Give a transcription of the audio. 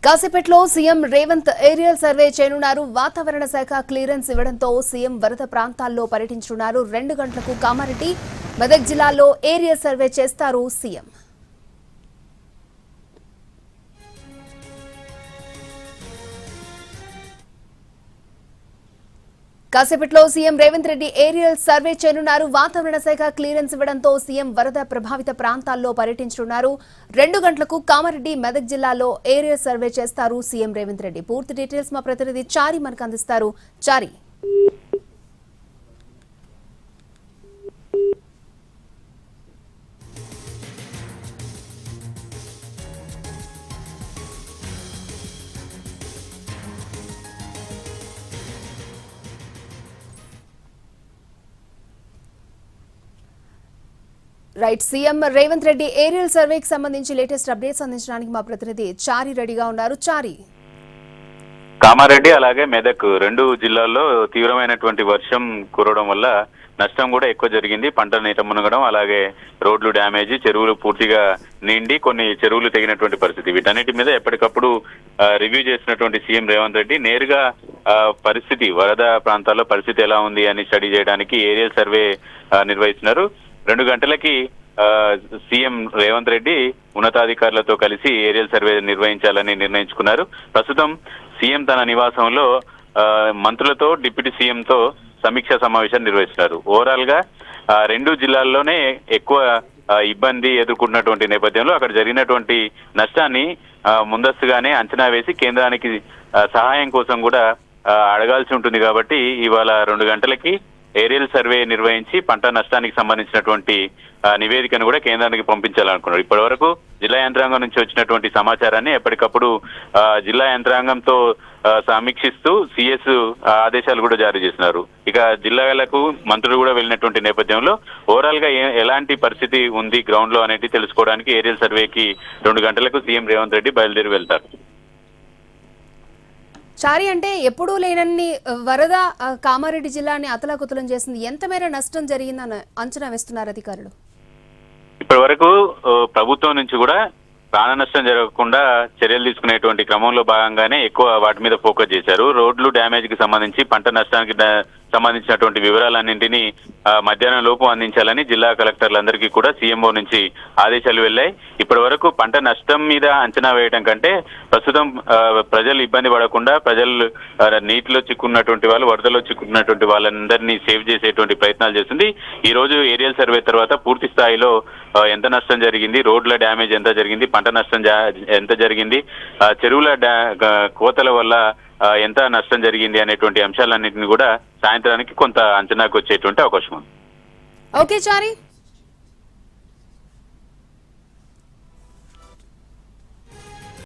కాసేపట్లో CM Revanth aerial survey చేయనున్నారు. వాతావరణ శాఖ క్లియరెన్స్ ఇవ్వడంతో సీఎం వరద ప్రాంతాల్లో పర్యటించనున్నారు. 2 గంటలకు కామారెడ్డి, మెదక్ జిల్లాల్లో ఏరియల్ సర్వే చేస్తారు సీఎం. కాసేపట్లో CM Revanth Reddy aerial survey చేయనున్నారు. వాతావరణ శాఖ క్లియరెన్స్ ఇవ్వడంతో సీఎం వరద ప్రభావిత ప్రాంతాల్లో పర్యటించనున్నారు. 2 గంటలకు కామారెడ్డి, మెదక్ జిల్లాలో ఏరియల్ సర్వే చేస్తారు సీఎం రేవంత్ రెడ్డి. పూర్తి డీటెయిల్స్ మా ప్రతినిధి చారి మనకు అందిస్తారు. Chari, right. CM Revanth Reddy aerial సర్వేకి సంబంధించి లేటెస్ట్ అప్డేట్స్ అందించడానికి మా ప్రతినిధి చారి రెడీగా ఉన్నారు. చారి, కామారెడ్డి అలాగే మెదక్ 2 జిల్లాల్లో తీవ్రమైనటువంటి వర్షం కురవడం వల్ల నష్టం కూడా ఎక్కువ జరిగింది. పంట నీట మునగడం, అలాగే రోడ్లు డ్యామేజ్, చెరువులు పూర్తిగా నిండి కొన్ని చెరువులు తెగినటువంటి పరిస్థితి. వీటన్నిటి మీద ఎప్పటికప్పుడు రివ్యూ చేసినటువంటి సీఎం రేవంత్ రెడ్డి నేరుగా పరిస్థితి, వరద ప్రాంతాల్లో పరిస్థితి ఎలా ఉంది అని స్టడీ చేయడానికి ఏరియల్ సర్వే నిర్వహిస్తున్నారు. 2 గంటలకి సీఎం రేవంత్ రెడ్డి ఉన్నతాధికారులతో కలిసి ఏరియల్ సర్వే నిర్వహించాలని నిర్ణయించుకున్నారు. ప్రస్తుతం సీఎం తన నివాసంలో మంత్రులతో, డిప్యూటీ సీఎంతో సమీక్షా సమావేశాన్ని నిర్వహిస్తున్నారు. ఓవరాల్ గా 2 జిల్లాల్లోనే ఎక్కువ ఇబ్బంది ఎదుర్కొంటున్నటువంటి నేపథ్యంలో అక్కడ జరిగినటువంటి నష్టాన్ని ముందస్తుగానే అంచనా వేసి కేంద్రానికి సహాయం కోసం కూడా అడగాల్సి ఉంటుంది. కాబట్టి ఇవాళ 2 గంటలకి ఏరియల్ సర్వే నిర్వహించి పంట నష్టానికి సంబంధించినటువంటి నివేదికను కూడా కేంద్రానికి పంపించాలనుకున్నారు. ఇప్పటి వరకు జిల్లా యంత్రాంగం నుంచి వచ్చినటువంటి సమాచారాన్ని ఎప్పటికప్పుడు జిల్లా యంత్రాంగంతో సమీక్షిస్తూ సీఎస్ ఆదేశాలు కూడా జారీ చేస్తున్నారు. ఇక జిల్లాలకు మంత్రులు కూడా వెళ్ళినటువంటి నేపథ్యంలో ఓవరాల్ గా ఎలాంటి పరిస్థితి ఉంది గ్రౌండ్ లో అనేది తెలుసుకోవడానికి ఏరియల్ సర్వేకి 2 గంటలకు సీఎం రేవంత్ రెడ్డి బయలుదేరి వెళ్తారు. చారి, అంటే ఎప్పుడూ లేనన్ని వరద కామారెడ్డి జిల్లాని అతలాకుతలం చేసింది. ఎంత మేర నష్టం జరిగిందని అంచనా వేస్తున్నారు అధికారులు? ఇప్పటి వరకు ప్రభుత్వం నుంచి కూడా ప్రాణ నష్టం జరగకుండా చర్యలు తీసుకునేటువంటి క్రమంలో భాగంగానే ఎక్కువ వాటి మీద ఫోకస్ చేశారు. రోడ్లు డ్యామేజ్ కి సంబంధించి, పంట నష్టానికి సంబంధించినటువంటి వివరాలన్నింటినీ మధ్యాహ్నం లోపు అందించాలని జిల్లా కలెక్టర్లందరికీ కూడా సీఎంఓ నుంచి ఆదేశాలు వెళ్లాయి. ఇప్పటి వరకు పంట నష్టం మీద అంచనా వేయడం కంటే ప్రస్తుతం ప్రజలు ఇబ్బంది పడకుండా, ప్రజలు నీటిలో చిక్కున్నటువంటి వాళ్ళు, వరదలో చిక్కున్నటువంటి వాళ్ళందరినీ సేవ్ చేసేటువంటి ప్రయత్నాలు చేస్తుంది. ఈ రోజు ఏరియల్ సర్వే తర్వాత పూర్తి స్థాయిలో ఎంత నష్టం జరిగింది, రోడ్ల డ్యామేజ్ ఎంత జరిగింది, పంట నష్టం ఎంత జరిగింది, చెరువుల కోతల వల్ల ఎంత నష్టం జరిగింది అనేటువంటి అంశాలన్నింటినీ కూడా సాయంత్రానికి కొంత అంచనాకు వచ్చేటువంటి అవకాశం ఉంది. ఓకే చారి.